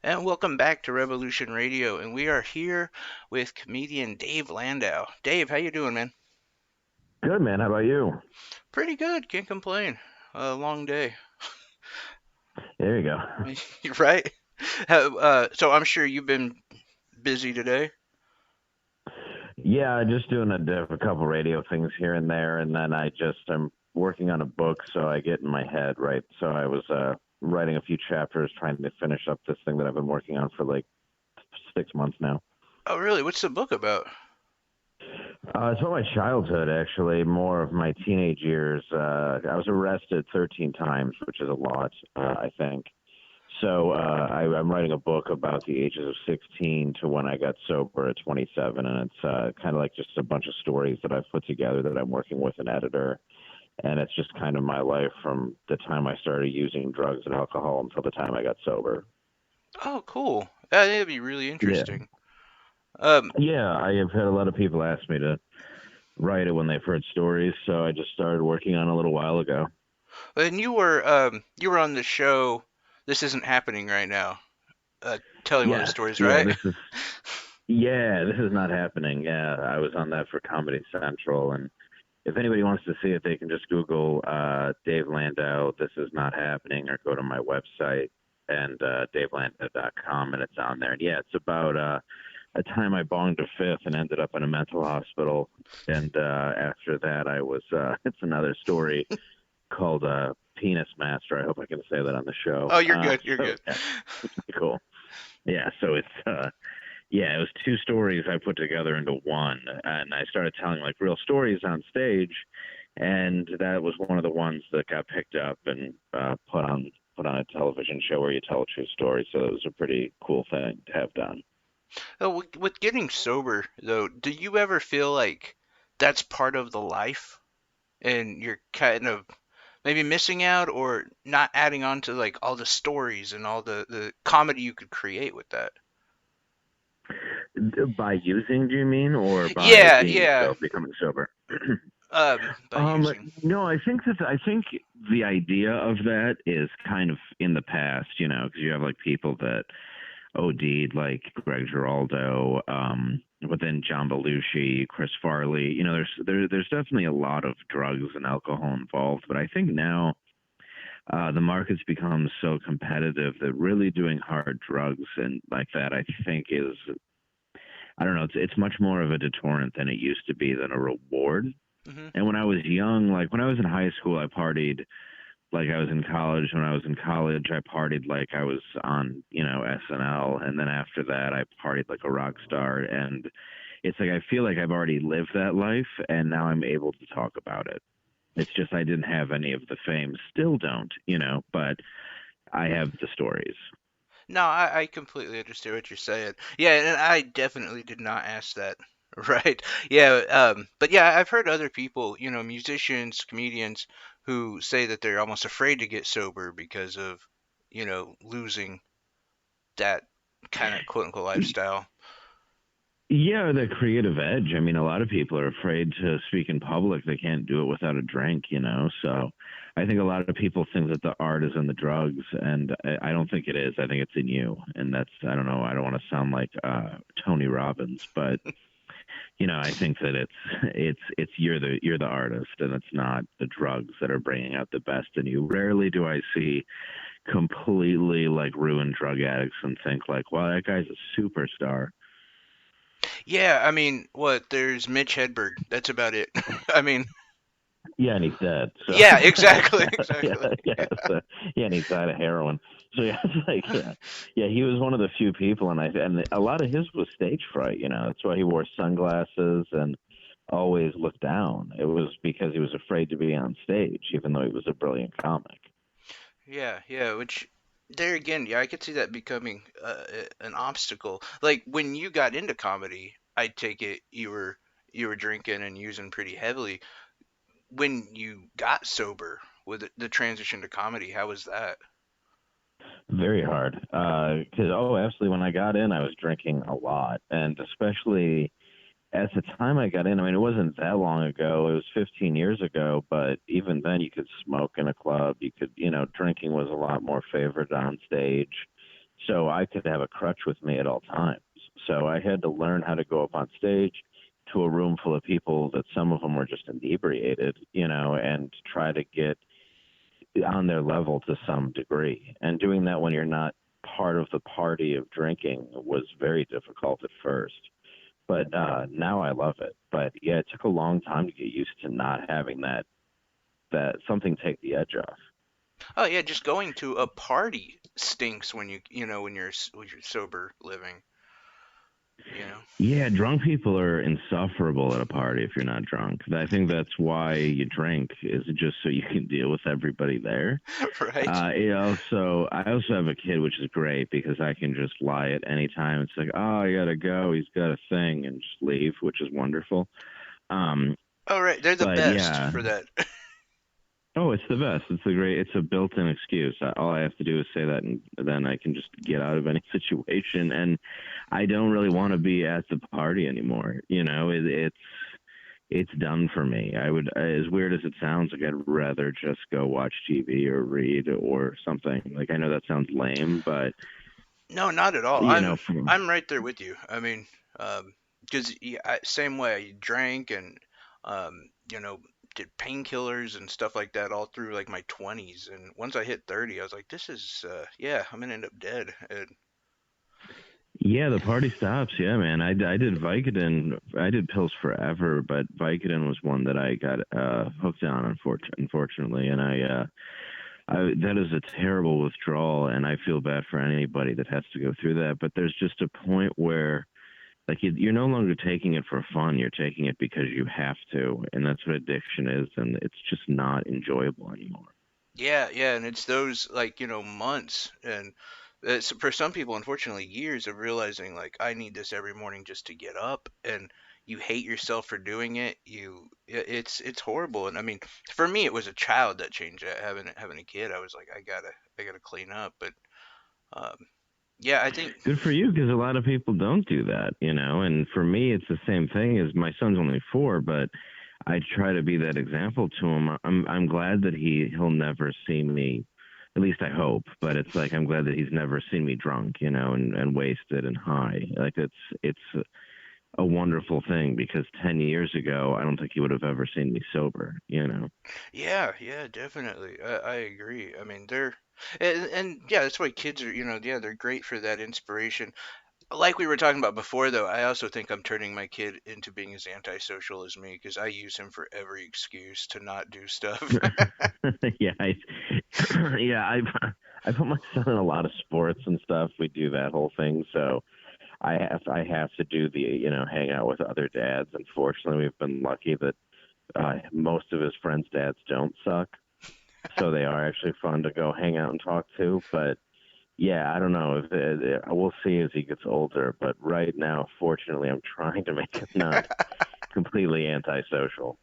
And welcome back to Revolution Radio. And we are here with comedian Dave Landau. Dave, how you doing, man? Good, man. How about you? Pretty good. Can't complain. A long day, There you go. right? So I'm sure you've been busy today. Yeah, just doing a couple radio things here and there, and then I'm working on a book, so I get in my head, right? So I was writing a few chapters, trying to finish up this thing that I've been working on for like 6 months now. Oh, really? What's the book about? It's about my childhood, actually, more of my teenage years. I was arrested 13 times, which is a lot, I think. So I'm writing a book about the ages of 16 to when I got sober at 27, and it's kind of like just a bunch of stories that I've put together that I'm working with an editor, and it's just kind of my life from the time I started using drugs and alcohol until the time I got sober. Oh, cool. That'd be really Yeah, interesting. Um, yeah, I have had a lot of people ask me to write it when they've heard stories, so I just started working on it a little while ago. and you were on the show. This isn't happening right now. Telling one of the Yes, stories, yeah, right? this is not happening. Yeah, I was on that for Comedy Central, and if anybody wants to see it, they can just Google Dave Landau. This is not happening, or go to my website and davelandau.com, and it's on there. And yeah, it's about a time I bonged a fifth and ended up in a mental hospital. And after that, I was. It's another story called Penis Master. I hope I can say that on the show. Oh, you're good. You're So good. yeah, it's pretty cool. Yeah, so it's yeah, it was two stories I put together into one, and I started telling like real stories on stage, and that was one of the ones that got picked up and put on a television show where you tell a true story. So it was a pretty cool thing to have done. Oh, with getting sober, though, do you ever feel like that's part of the life and you're kind of maybe missing out or not adding on to like all the stories and all the comedy you could create with that? By using, do you mean, or by Yeah, being yeah. so becoming sober? By using. No, I think the idea of that is kind of in the past, because you have like people that OD'd like Greg Giraldo, but then John Belushi, Chris Farley. There's definitely a lot of drugs and alcohol involved, but I think now the market's become so competitive that really doing hard drugs and like that, I think is I don't know, it's much more of a deterrent than it used to be than a reward. Hmm. And when I was young, like when I was in high school, I partied like I was in college. When I was in college, I partied like I was on, SNL. And then after that, I partied like a rock star. And it's like I feel like I've already lived that life, and now I'm able to talk about it. It's just I didn't have any of the fame, still don't, but I have the stories. No, I completely understand what you're saying. Yeah, and I definitely did not ask that. Right. Yeah, but yeah, I've heard other people, musicians, comedians, who say that they're almost afraid to get sober because of, losing that kind of quote unquote lifestyle. Yeah, the creative edge. I mean, a lot of people are afraid to speak in public. They can't do it without a drink, So I think a lot of people think that the art is in the drugs, and I don't think it is. I think it's in you. And that's, I don't know, I don't want to sound like Tony Robbins, but I think that it's you're the artist, and it's not the drugs that are bringing out the best in you. Rarely do I see completely like ruined drug addicts and think like, wow, that guy's a superstar. Yeah, I mean, what, there's Mitch Hedberg. That's about it. I mean, Yeah, and he's dead. So yeah, exactly, yeah, exactly. yeah, so, yeah, and he died of heroin. So yeah, it's like yeah, he was one of the few people, and a lot of his was stage fright. That's why he wore sunglasses and always looked down. It was because he was afraid to be on stage, even though he was a brilliant comic. Yeah, yeah, which there again, yeah, I could see that becoming an obstacle. Like when you got into comedy, I take it you were drinking and using pretty heavily. When you got sober with the transition to comedy, how was that? Very hard. Because oh, absolutely, when I got in, I was drinking a lot, and especially at the time I got in, I mean, it wasn't that long ago. It was 15 years ago, but even then, you could smoke in a club. You could, drinking was a lot more favored on stage. so I could have a crutch with me at all times. So I had to learn how to go up on stage to a room full of people that some of them were just inebriated, and try to get on their level to some degree. And doing that when you're not part of the party of drinking was very difficult at first. But now I love it. But yeah, it took a long time to get used to not having that something take the edge off. Oh yeah, just going to a party stinks when when you're sober living, you know. Yeah, drunk people are insufferable at a party if you're not drunk. I think that's why you drink, is just so you can deal with everybody there. Right? I also have a kid, which is great because I can just lie at any time. It's like, oh, I gotta go. He's got a thing, and just leave, which is wonderful. Um, Oh right, they're the but best yeah, for that. oh, it's the best. It's a built-in excuse. All I have to do is say that, and then I can just get out of any situation. And I don't really want to be at the party anymore. It's done for me. I would, as weird as it sounds, like I'd rather just go watch TV or read or something. Like I know that sounds lame, but No, not at all. you know, I'm for, I'm right there with you. I mean, because same way I drank and you know did painkillers and stuff like that all through like my 20s, and once I hit 30, I was like, this is yeah, I'm gonna end up dead. And yeah, the party stops. Yeah, man. I did Vicodin. I did pills forever, but Vicodin was one that I got hooked on, unfortunately, and that is a terrible withdrawal, and I feel bad for anybody that has to go through that. But there's just a point where, like, you're no longer taking it for fun. You're taking it because you have to, and that's what addiction is, and it's just not enjoyable anymore. yeah, yeah, and it's those like months and it's, for some people, unfortunately, years of realizing like I need this every morning just to get up, and you hate yourself for doing it. It's horrible, and I mean, for me, it was a child that changed it. Having a kid, I was like, I gotta clean up, but um, yeah, I think Good for you, because a lot of people don't do that, And for me, it's the same thing. As my son's only 4, but I try to be that example to him. I'm glad that he'll never see me. At least I hope. But it's like I'm glad that he's never seen me drunk, and wasted and high. Like it's a wonderful thing, because 10 years ago, I don't think he would have ever seen me sober. yeah, yeah, definitely, I agree. I mean, and yeah, that's why kids are yeah, they're great for that inspiration. Like we were talking about before, though, I also think I'm turning my kid into being as antisocial as me because I use him for every excuse to not do stuff. yeah, yeah, I put my son in a lot of sports and stuff. We do that whole thing, so I have to do the hang out with other dads. Unfortunately, we've been lucky that most of his friends' dads don't suck, so they are actually fun to go hang out and talk to. But yeah, I don't know if we'll see as he gets older. But right now, fortunately, I'm trying to make him not completely antisocial.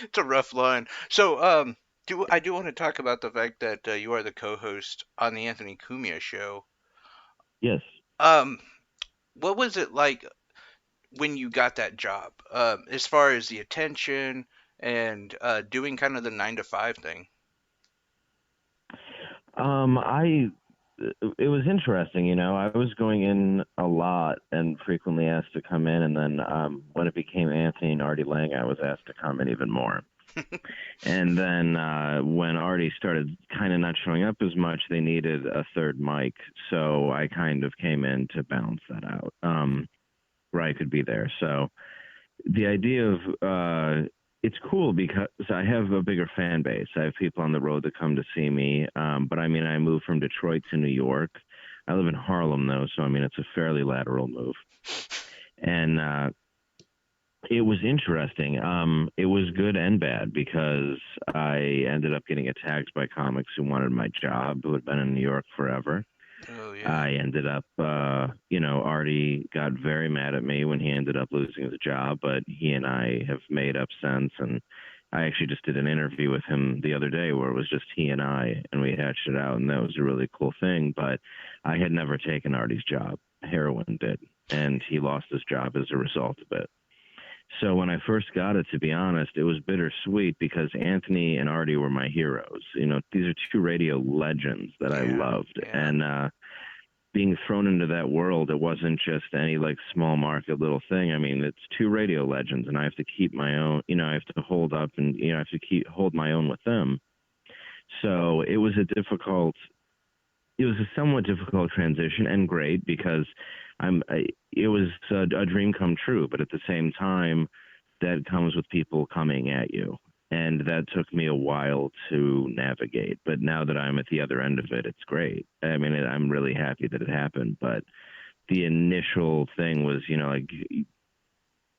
It's a rough line. So, I do want to talk about the fact that you are the co-host on the Anthony Cumia show. Yes. Um, what was it like when you got that job? As far as the attention and doing kind of the 9 to 5 thing. I it was interesting, I was going in a lot and frequently asked to come in, and then when it became Anthony and Artie Lang, I was asked to come in even more. And then when Artie started kind of not showing up as much, they needed a third mic, so I kind of came in to balance that out, where I could be there. So the idea of it's cool because I have a bigger fan base. I have people on the road that come to see me. But I mean, I moved from Detroit to New York. I live in Harlem though, so I mean, it's a fairly lateral move. And it was interesting. It was good and bad because I ended up getting attacked by comics who wanted my job, who had been in New York forever. Oh yeah. I ended up, Artie got very mad at me when he ended up losing his job, but he and I have made up since. And I actually just did an interview with him the other day where it was just he and I, and we hatched it out, and that was a really cool thing. But I had never taken Artie's job. Heroin did, and he lost his job as a result of it. So when I first got it, to be honest, it was bittersweet because Anthony and Artie were my heroes. These are two radio legends that I Yeah. loved. Yeah. And being thrown into that world, it wasn't just any like small market little thing. I mean, it's two radio legends, and I have to keep my own. I have to hold up, and I have to hold my own with them. So it was a somewhat difficult transition, and great because it was a dream come true. But at the same time, that comes with people coming at you. And that took me a while to navigate. But now that I'm at the other end of it, it's great. I mean, I'm really happy that it happened. But the initial thing was, you know,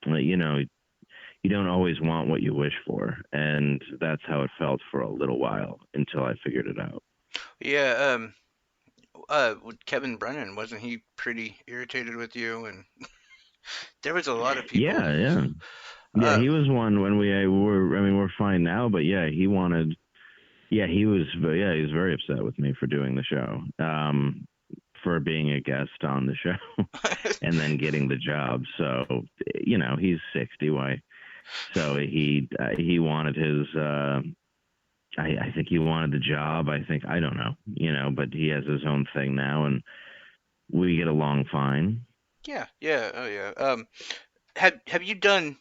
you don't always want what you wish for. And that's how it felt for a little while until I figured it out. Yeah, with Kevin Brennan, wasn't he pretty irritated with you? And there was a lot of people. Yeah, yeah. Yeah, Uh, he was one when we were. I mean, we're fine now, but yeah, he wanted. Yeah, he was. Yeah, he was very upset with me for doing the show, for being a guest on the show, and then getting the job. So, he's 60. Why? So he wanted his. I think he wanted the job. I don't know. But he has his own thing now, and we get along fine. yeah, yeah, oh yeah. Have you done?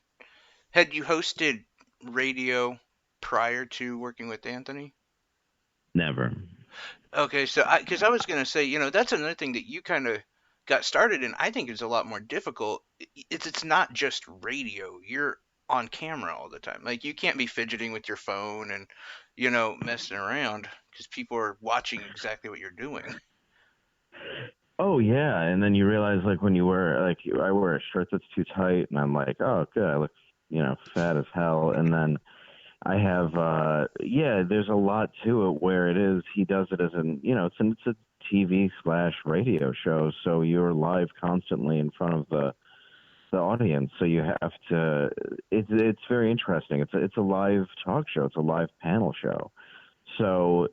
Had you hosted radio prior to working with Anthony? Never. Okay, so because I was gonna say, that's another thing that you kind of got started in. I think is a lot more difficult. It's not just radio. You're on camera all the time. Like you can't be fidgeting with your phone and messing around because people are watching exactly what you're doing. Oh yeah, and then you realize like when you wear like I wear a shirt that's too tight, and I'm like, oh good, I look fat as hell, and then I have yeah, there's a lot to it where it is he does it as an it's a TV/radio show, so you're live constantly in front of the audience, so you have to. It's very interesting. It's a live talk show. It's a live panel show, so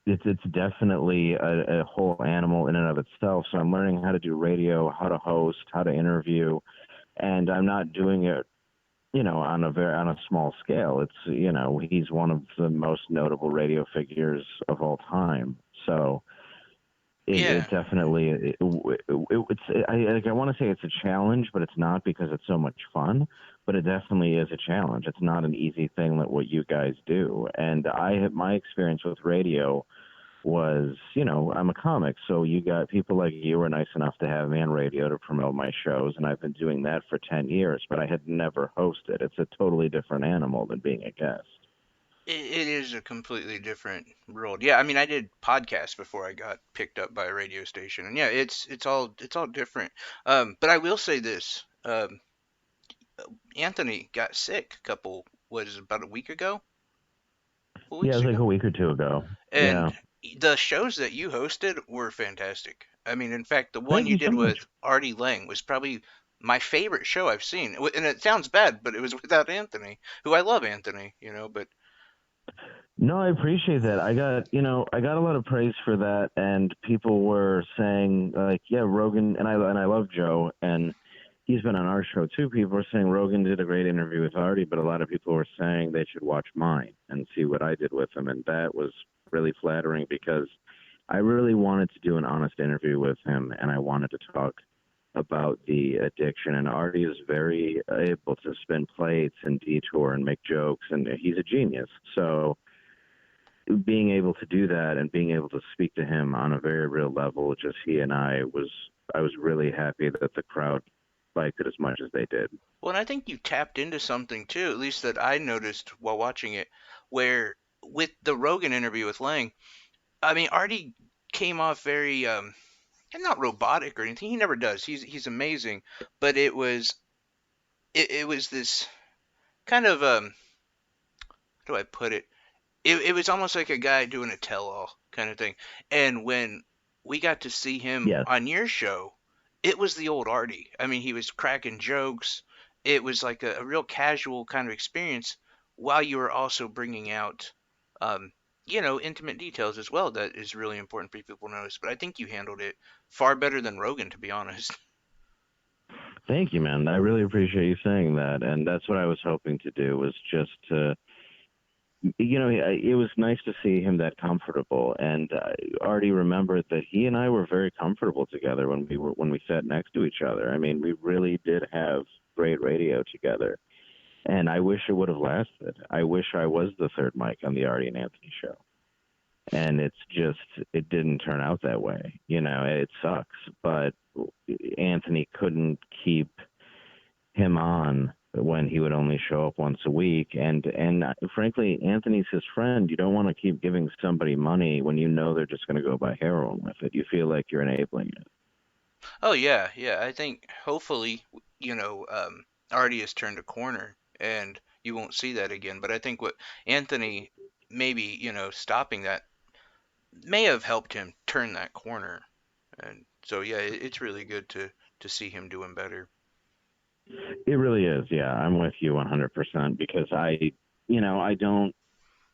it's definitely a whole animal in and of itself. So I'm learning how to do radio, how to host, how to interview, and I'm not doing it, on a small scale. It's he's one of the most notable radio figures of all time. So it Yeah, definitely I want to say it's a challenge, but it's not because it's so much fun. But it definitely is a challenge. It's not an easy thing that what you guys do. And my experience with radio was, I'm a comic, so you got people like you were nice enough to have me on radio to promote my shows, and I've been doing that for 10 years, but I had never hosted. It's a totally different animal than being a guest. it is a completely different world. Yeah, I mean, I did podcasts before I got picked up by a radio station, and yeah, it's all different. But I will say this: Anthony got sick a couple was about a week ago, a couple Yeah, it weeks was like ago, a week or two ago. and Yeah. the shows that you hosted were fantastic. I mean, in fact, the one Thank you you so did much. with Artie Lang was probably my favorite show I've seen. And it sounds bad, but it was without Anthony, who I love Anthony, but No, I appreciate that. I got a lot of praise for that, and people were saying like, yeah, Rogan, and I love Joe, and he's been on our show too. People were saying Rogan did a great interview with Artie, but a lot of people were saying they should watch mine and see what I did with him, and that was really flattering because I really wanted to do an honest interview with him, and I wanted to talk about the addiction. And Artie is very able to spin plates and detour and make jokes, and he's a genius. So being able to do that and being able to speak to him on a very real level, just he and I was really happy that the crowd liked it as much as they did. well, and I think you tapped into something too, at least that I noticed while watching it, where with the Rogan interview with Lang, I mean, Artie came off very and not robotic or anything. He never does. He's amazing, but it was this kind of how do I put it? It was almost like a guy doing a tell-all kind of thing. And when we got to see him Yes. on your show, it was the old Artie. I mean, he was cracking jokes. It was like a real casual kind of experience, while you were also bringing out, um, intimate details as well. That is really important for people to notice. But I think you handled it far better than Rogan, to be honest. Thank you, man. I really appreciate you saying that. And that's what I was hoping to do was just to it was nice to see him that comfortable, and I already remembered that he and I were very comfortable together when we sat next to each other. I mean, we really did have great radio together, and I wish it would have lasted. I wish I was the third mic on the Artie and Anthony show, and it didn't turn out that way. It sucks, but Anthony couldn't keep him on when he would only show up once a week, and frankly, Anthony's his friend. You don't want to keep giving somebody money when you know they're just going to go buy heroin with it. You feel like you're enabling it. Oh yeah, yeah. I think hopefully, Artie has turned a corner and you won't see that again. But I think what Anthony maybe, stopping that may have helped him turn that corner. And so yeah, it's really good to see him doing better. It really is. Yeah, I'm with you 100% because I don't.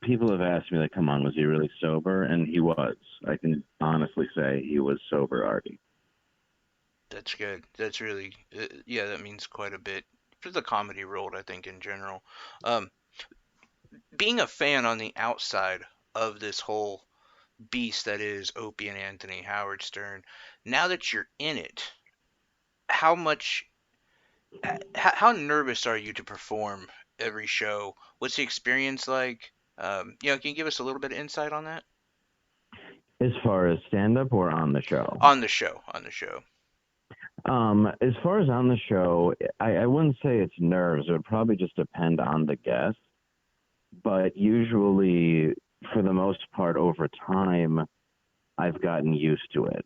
People have asked me, like, come on, was he really sober? And he was. I can honestly say he was sober, Artie. That's good. That's really yeah, that means quite a bit for the comedy world, I think in general. Um, Being a fan on the outside of this whole beast that is Opie and Anthony, Howard Stern, now that you're in it, how much how nervous are you to perform every show? What's the experience like? Can you give us a little bit of insight on that? As far as stand up or on the show? On the show. As far as on the show, I wouldn't say it's nerves. It would probably just depend on the guest. But usually, for the most part, over time, I've gotten used to it.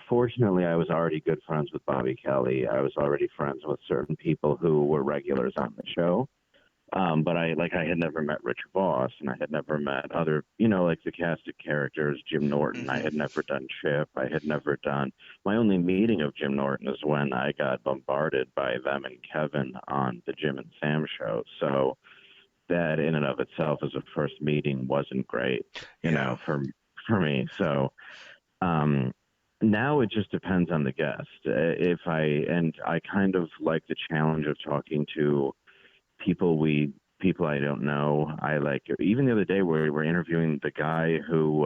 Fortunately, I was already good friends with Bobby Kelly. I was already friends with certain people who were regulars on the show. But I had never met Richard Voss, and I had never met other, like the cast of characters, Jim Norton. I Hmm. had never done Chip. I had never done. My only meeting of Jim Norton is when I got bombarded by them and Kevin on the Jim and Sam show. So that in and of itself as a first meeting wasn't great, Yeah. for me. So um, now it just depends on the guest. If I kind of like the challenge of talking to people I don't know. I like even the other day where we're interviewing the guy who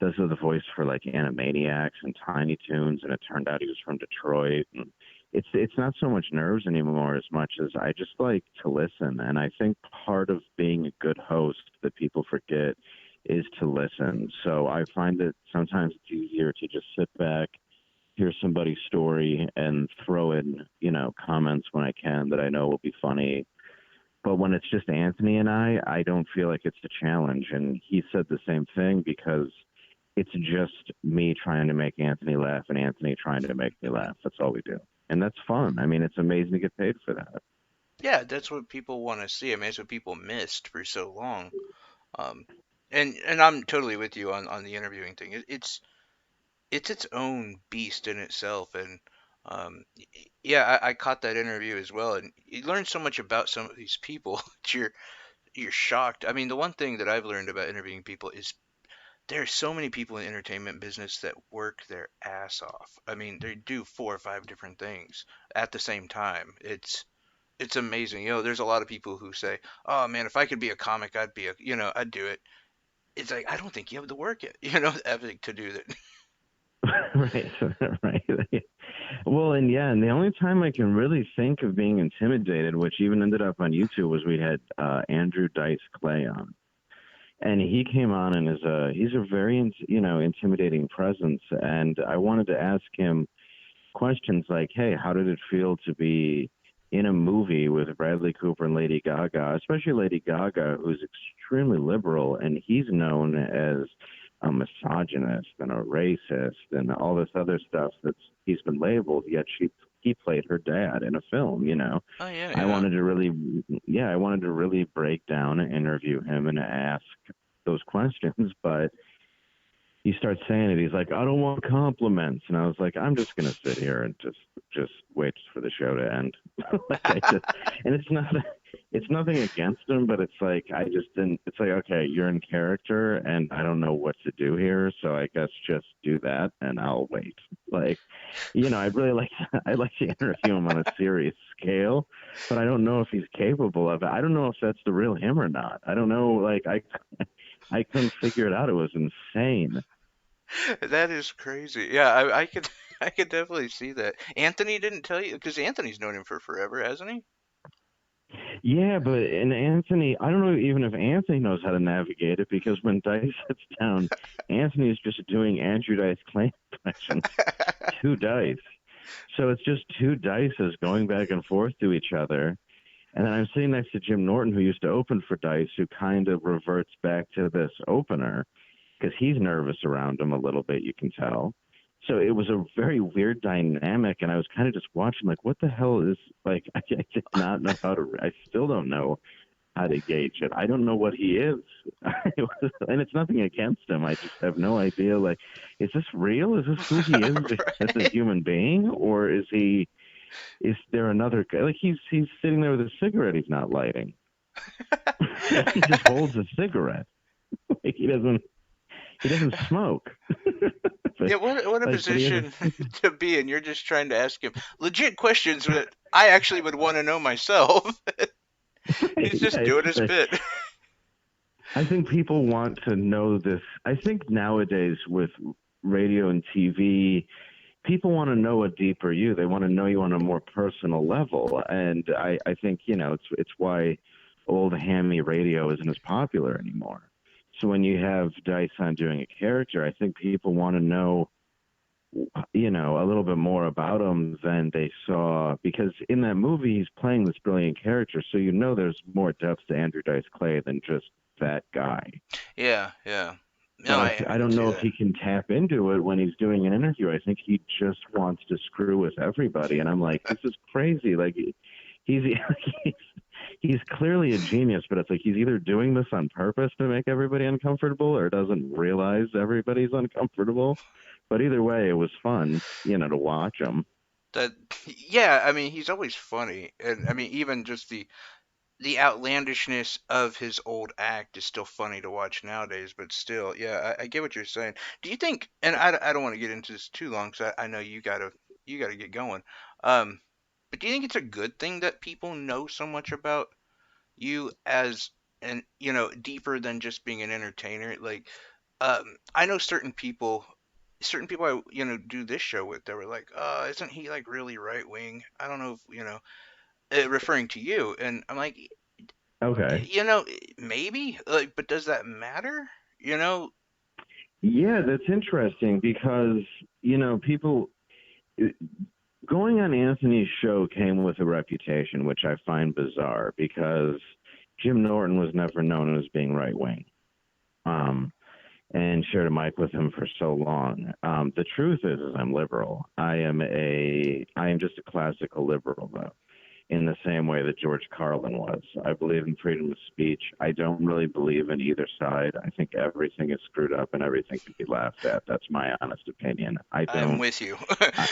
does the voice for like Animaniacs and Tiny Toons, and it turned out he was from Detroit. And it's not so much nerves anymore as much as I just like to listen. And I think part of being a good host that people forget is to listen. So I find that sometimes it's easier to just sit back, hear somebody's story, and throw in comments when I can that I know will be funny. But when it's just Anthony and I don't feel like it's a challenge. And he said the same thing because it's just me trying to make Anthony laugh and Anthony trying to make me laugh. That's all we do. And that's fun. I mean, it's amazing to get paid for that. Yeah, that's what people want to see. I mean, that's what people missed for so long. Um, and I'm totally with you on the interviewing thing. It's its own beast in itself, and yeah, I caught that interview as well, and you learn so much about some of these people that you're shocked. I mean, the one thing that I've learned about interviewing people is there are so many people in the entertainment business that work their ass off. I mean, they do four or five different things at the same time. It's amazing. There's a lot of people who say, "Oh man, if I could be a comic, I'd do it." It's like I don't think you have the work, ethic to do that. Right. Right. Well, and yeah, and the only time I can really think of being intimidated, which even ended up on YouTube, was we had Andrew Dice Clay on. And he came on and he's a very intimidating presence, and I wanted to ask him questions like, hey, how did it feel to be in a movie with Bradley Cooper and Lady Gaga, especially Lady Gaga, who's extremely liberal, and he's known as a misogynist and a racist and all this other stuff he's been labeled, yet he played her dad in a film. Oh yeah, I yeah. wanted to really, yeah, I wanted to really break down and interview him and ask those questions, but he starts saying it. He's like, I don't want compliments, and I was like, I'm just gonna sit here and just wait for the show to end. like I just, and it's nothing against him, but it's like I just didn't. It's like, okay, you're in character, and I don't know what to do here, so I guess just do that, and I'll wait. Like, I'd really like I'd like to interview him on a serious scale, but I don't know if he's capable of it. I don't know if that's the real him or not. I don't know. Like I couldn't figure it out. It was insane. That is crazy. Yeah, I could I could definitely see that. Anthony didn't tell you because Anthony's known him for forever, hasn't he? Yeah, but and Anthony, I don't know even if Anthony knows how to navigate it because when Dice sits down, Anthony is just doing Andrew Dice claim impressions to Dice. So it's just two Dices going back and forth to each other. And then I'm sitting next to Jim Norton, who used to open for Dice, who kind of reverts back to this opener because he's nervous around him a little bit, you can tell. So it was a very weird dynamic, and I was kind of just watching, like, what the hell is, like, I did not know how to, I still don't know how to gauge it. I don't know what he is. And it's nothing against him. I just have no idea, like, is this real? Is this who he is as a Right. human being? Or is there another guy? Like, he's sitting there with a cigarette he's not lighting. Like, he just holds a cigarette. Like, he doesn't smoke. but Yeah, what a but he has position to be in. You're just trying to ask him legit questions that I actually would want to know myself. He's yeah, just doing his it's bit. I think people want to know this. I think nowadays with radio and TV, people want to know a deeper you. They want to know you on a more personal level, and I think it's why old hammy radio isn't as popular anymore. So when you have Dyson doing a character, I think people want to know a little bit more about him than they saw because in that movie he's playing this brilliant character, so there's more depth to Andrew Dice Clay than just that guy. Yeah, yeah. No, But I I can don't see know if that. he can tap into it when he's doing an interview. I think he just wants to screw with everybody, and I'm like, this is crazy. Like he's he's he's clearly a genius, but it's like he's either doing this on purpose to make everybody uncomfortable or doesn't realize everybody's uncomfortable. But either way, it was fun, to watch him. That yeah, I mean he's always funny, and I mean even just the outlandishness of his old act is still funny to watch nowadays. But still, yeah, I get what you're saying. Do you think? And I don't want to get into this too long because I know you gotta get going. Um, but do you think it's a good thing that people know so much about you as and deeper than just being an entertainer? Like, I know certain people I do this show with, they were like, isn't he like really right wing? I don't know if referring to you, and I'm like, Okay. maybe, like, but does that matter? You know, Yeah, that's interesting because, people going on Anthony's show came with a reputation, which I find bizarre because Jim Norton was never known as being right wing. Um, and shared a mic with him for so long. The truth is I'm liberal. I am just a classical liberal though, in the same way that George Carlin was. I believe in freedom of speech. I don't really believe in either side. I think everything is screwed up and everything can be laughed at. That's my honest opinion. I I'm don't. with you. I,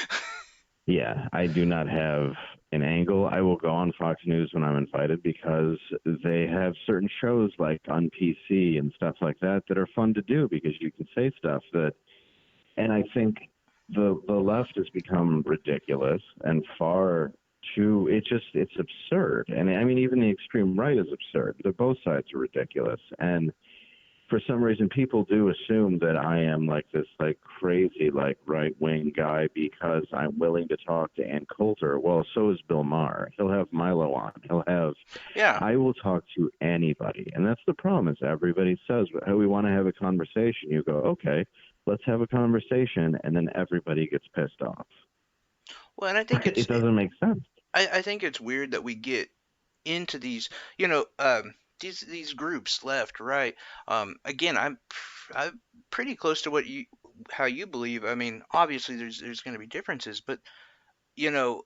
yeah, I do not have an angle. I will go on Fox News when I'm invited because they have certain shows like on PC and stuff like that that are fun to do because you can say stuff that, and I think the left has become ridiculous and far too. It's absurd, and I mean even the extreme right is absurd. Both sides are ridiculous, and for some reason people do assume that I am like this like crazy like right wing guy because I'm willing to talk to Ann Coulter. Well, so is Bill Maher. He'll have Milo on. He'll have Yeah. I will talk to anybody. And that's the problem is everybody says hey, we want to have a conversation. You go, okay, let's have a conversation and then everybody gets pissed off. Well, and I think It doesn't make sense. I think it's weird that we get into these, these groups, left, right. Again, I'm pretty close to how you believe. I mean, obviously there's going to be differences, but you know,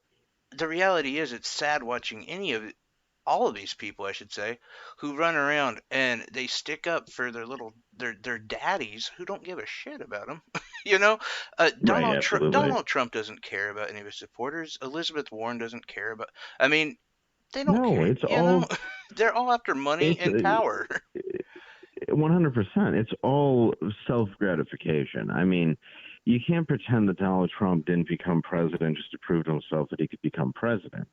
the reality is it's sad watching all of these people, I should say, who run around and they stick up for their daddies who don't give a shit about them. you know, Right, absolutely. Donald Trump doesn't care about any of his supporters. Elizabeth Warren doesn't care about. I mean, they don't No, care. it's all They're all after money it's and power. 100%. It's all self gratification. I mean, you can't pretend that Donald Trump didn't become president just to prove to himself that he could become president.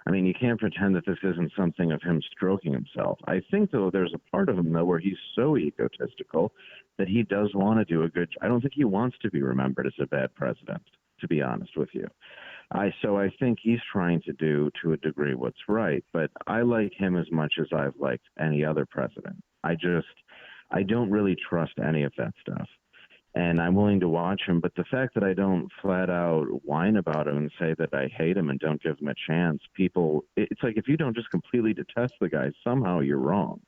I mean, you can't pretend that this isn't something of him stroking himself. I think, though, there's a part of him, though, where he's so egotistical that he does want to do a good. I don't think he wants to be remembered as a bad president, to be honest with you. I think he's trying to do to a degree what's right, but I like him as much as I've liked any other president. I don't really trust any of that stuff. And I'm willing to watch him, but the fact that I don't flat out whine about him and say that I hate him and don't give him a chance, it's like if you don't just completely detest the guy, somehow you're wrong.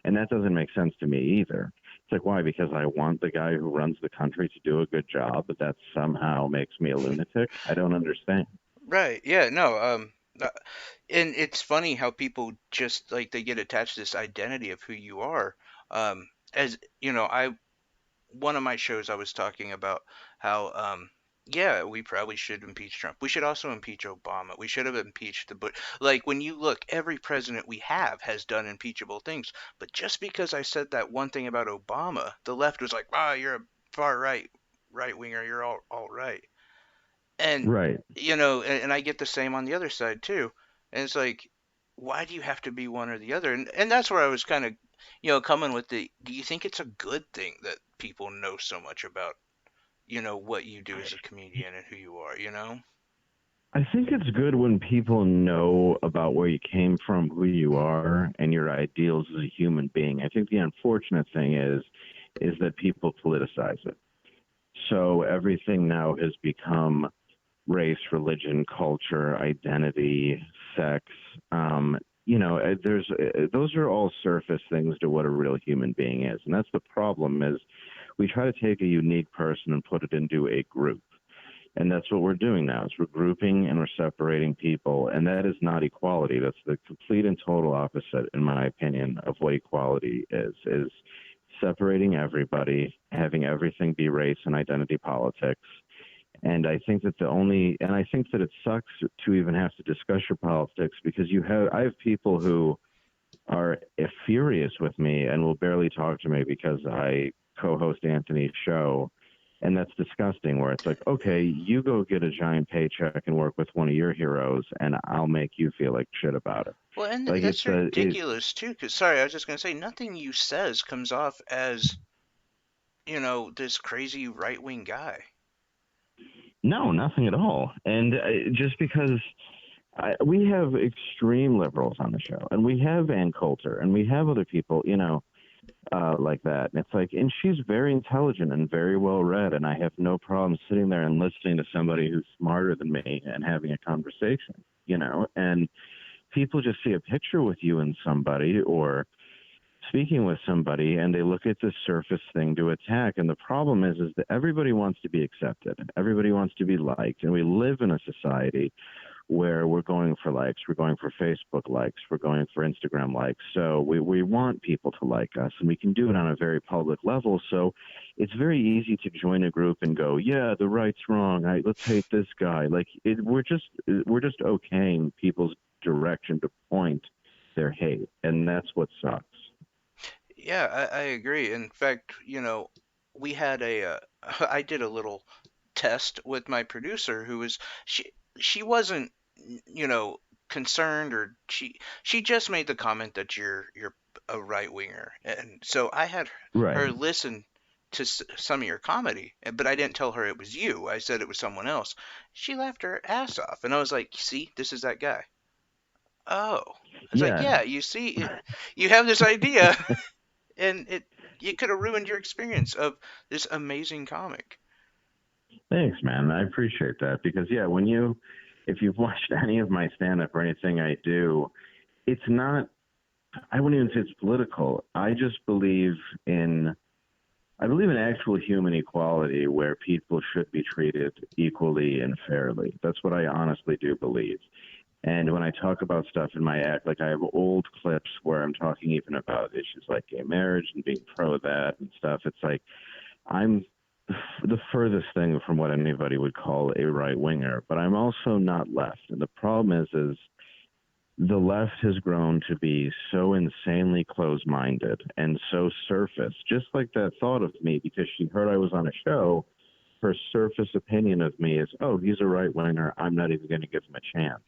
And that doesn't make sense to me either. It's like, why? Because I want the guy who runs the country to do a good job, but that somehow makes me a lunatic? I don't understand. Right. Yeah. No. Uh, and it's funny how people just like they get attached to this identity of who you are. As you know, I one of my shows I was talking about how yeah, we probably should impeach Trump. We should also impeach Obama. We should have impeached the Bush. Like when you look, every president we have has done impeachable things. But just because I said that one thing about Obama, the left was like, "Ah, you're a far right winger. You're all right." And Right. and I get the same on the other side too. And it's like, why do you have to be one or the other? And that's where I was kind of, coming with the, do you think it's a good thing that people know so much about, what you do as a comedian and who you are, you know? I think it's good when people know about where you came from, who you are, and your ideals as a human being. I think the unfortunate thing is that people politicize it. So everything now has become race, religion, culture, identity, sex. There's those are all surface things to what a real human being is, and that's the problem. Is we try to take a unique person and put it into a group. And that's what we're doing now. Is we're grouping and we're separating people, and that is not equality. That's the complete and total opposite, in my opinion, of what equality is separating everybody, having everything be race and identity politics. And I think that it sucks to even have to discuss your politics because I have people who are furious with me and will barely talk to me because I co-host Anthony's show, and that's disgusting. Where it's like, okay, you go get a giant paycheck and work with one of your heroes, and I'll make you feel like shit about it. Well, and Like that's ridiculous too, because, sorry, I was just going to say, nothing you says comes off as, this crazy right wing guy. no, nothing at all. And just because we have extreme liberals on the show, and we have Ann Coulter, and we have other people, like that. And it's like, and she's very intelligent and very well read, and I have no problem sitting there and listening to somebody who's smarter than me and having a conversation, and people just see a picture with you and somebody or speaking with somebody and they look at this surface thing to attack. And the problem is that everybody wants to be accepted. Everybody wants to be liked. And we live in a society where we're going for likes, we're going for Facebook likes, we're going for Instagram likes. So we want people to like us, and we can do it on a very public level. So it's very easy to join a group and go, yeah, the right's wrong. Let's hate this guy. We're just okaying people's direction to point their hate, and that's what sucks. Yeah, I agree. In fact, we had I did a little test with my producer who was she wasn't concerned, or she just made the comment that you're a right winger, and so I had Right. her listen to some of your comedy, but I didn't tell her it was you. I said it was someone else. She laughed her ass off, and I was like, "See, this is that guy." Oh, I was like, Yeah. "Yeah, you see, you have this idea, and it could have ruined your experience of this amazing comic." Thanks, man. I appreciate that because yeah, if you've watched any of my stand up or anything I do, it's not I wouldn't even say it's political. In I believe in actual human equality where people should be treated equally and fairly. That's what I honestly do believe. And when I talk about stuff in my act, like I have old clips where I'm talking even about issues like gay marriage and being pro that and stuff. It's like I'm the furthest thing from what anybody would call a right winger, but I'm also not left. And the problem is the left has grown to be so insanely close-minded and so surface, just like that thought of me because she heard I was on a show. Her surface opinion of me is, oh, he's a right winger. I'm not even going to give him a chance.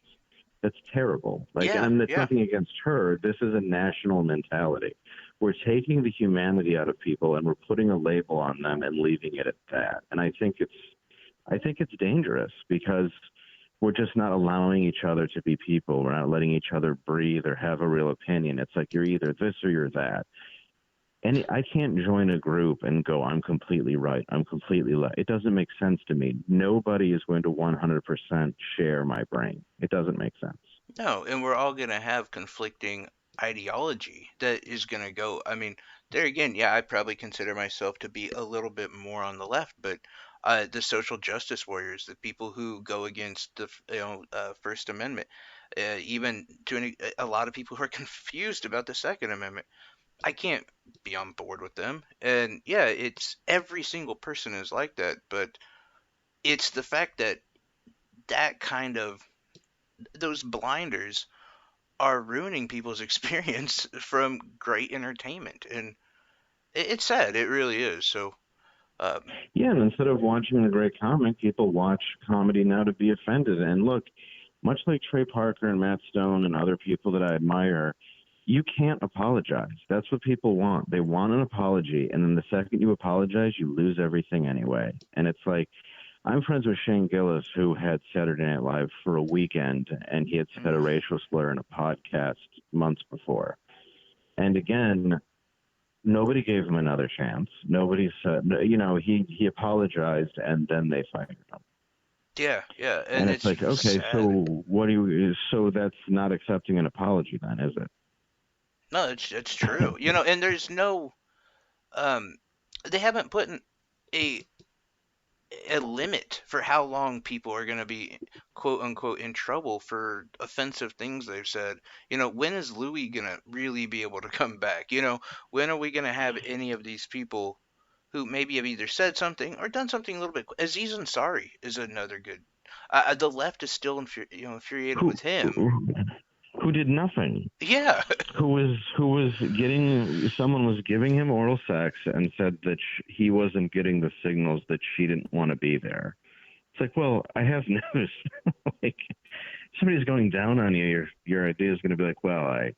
That's terrible. Like, Yeah, and it's yeah. nothing against her. This is a national mentality. We're taking the humanity out of people and we're putting a label on them and leaving it at that. And I think it's dangerous because we're just not allowing each other to be people. We're not letting each other breathe or have a real opinion. It's like you're either this or you're that. And I can't join a group and go, I'm completely right. I'm completely left. It doesn't make sense to me. Nobody is going to 100% share my brain. It doesn't make sense. No, and we're all gonna have conflicting ideology that is gonna go. I mean, there again, yeah, I probably consider myself to be a little bit more on the left, but the social justice warriors, the people who go against the First Amendment, even to a lot of people who are confused about the Second Amendment, I can't be on board with them. And yeah, it's every single person is like that, but it's the fact that that kind of those blinders are ruining people's experience from great entertainment, and it's sad. It really is. So, um, Yeah, and instead of watching a great comic, people watch comedy now to be offended. And look, much like Trey Parker and Matt Stone and other people that I admire, you can't apologize. That's what people want. They want an apology, and then the second you apologize, you lose everything anyway. And it's like I'm friends with Shane Gillis, who had Saturday Night Live for a weekend, and he had said a mm, racial slur in a podcast months before. And again, nobody gave him another chance. Nobody said, he apologized, and then they fired him. yeah, yeah, and And it's it's like, okay, sad. so what do you? So that's not accepting an apology, then, is No, it's true. And there's no um, they haven't put a a limit for how long people are going to be quote unquote in trouble for offensive things they've said. When is Louis going to really be able to come back? When are we going to have any of these people who maybe have either said something or done something a little bit? Aziz Ansari is another good. The left is still infuriated who with him. who did nothing? Yeah, Who was getting someone was giving him oral sex and said that he wasn't getting the signals that she didn't want to be there. It's like, well, I have news. Like, somebody's going down on you. Your idea is going to be like, well, I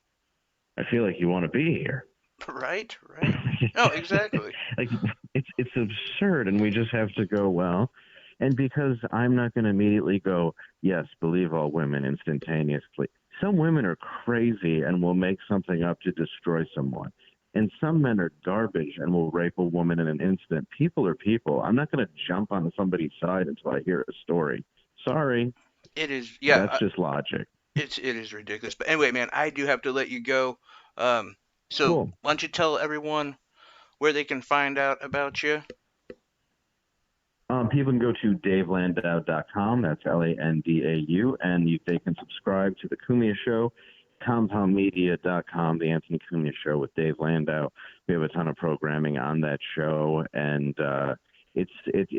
feel like you want to be here. right, right. No, exactly. Like, it's absurd, and we just have to go, well. And because I'm not going to immediately go, yes, believe all women instantaneously. Some women are crazy and will make something up to destroy someone. And some men are garbage and will rape a woman in an instant. People are people. I'm not going to jump on somebody's side until I hear a story. Sorry, It is. Yeah, that's just logic. it is ridiculous. But anyway, man, I do have to let you go. Um, so Cool. why don't you tell everyone where they can find out about you? People can go to davelandau.com. That's Landau, and they can subscribe to the Cumia Show, compoundmedia.com, the Anthony Cumia Show with Dave Landau. We have a ton of programming on that show, and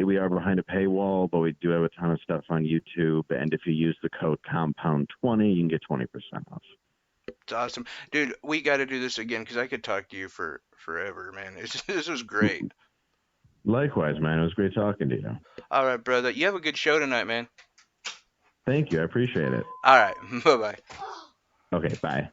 we are behind a paywall, but we do have a ton of stuff on YouTube. And if you use the code Compound20, you can get 20% off. It's awesome, dude. We got to do this again because I could talk to you for forever, man. This was great. Likewise, man. It was great talking to you. All right, brother. You have a good show tonight, man. Thank you. I appreciate it. All right. Bye bye. Okay, bye.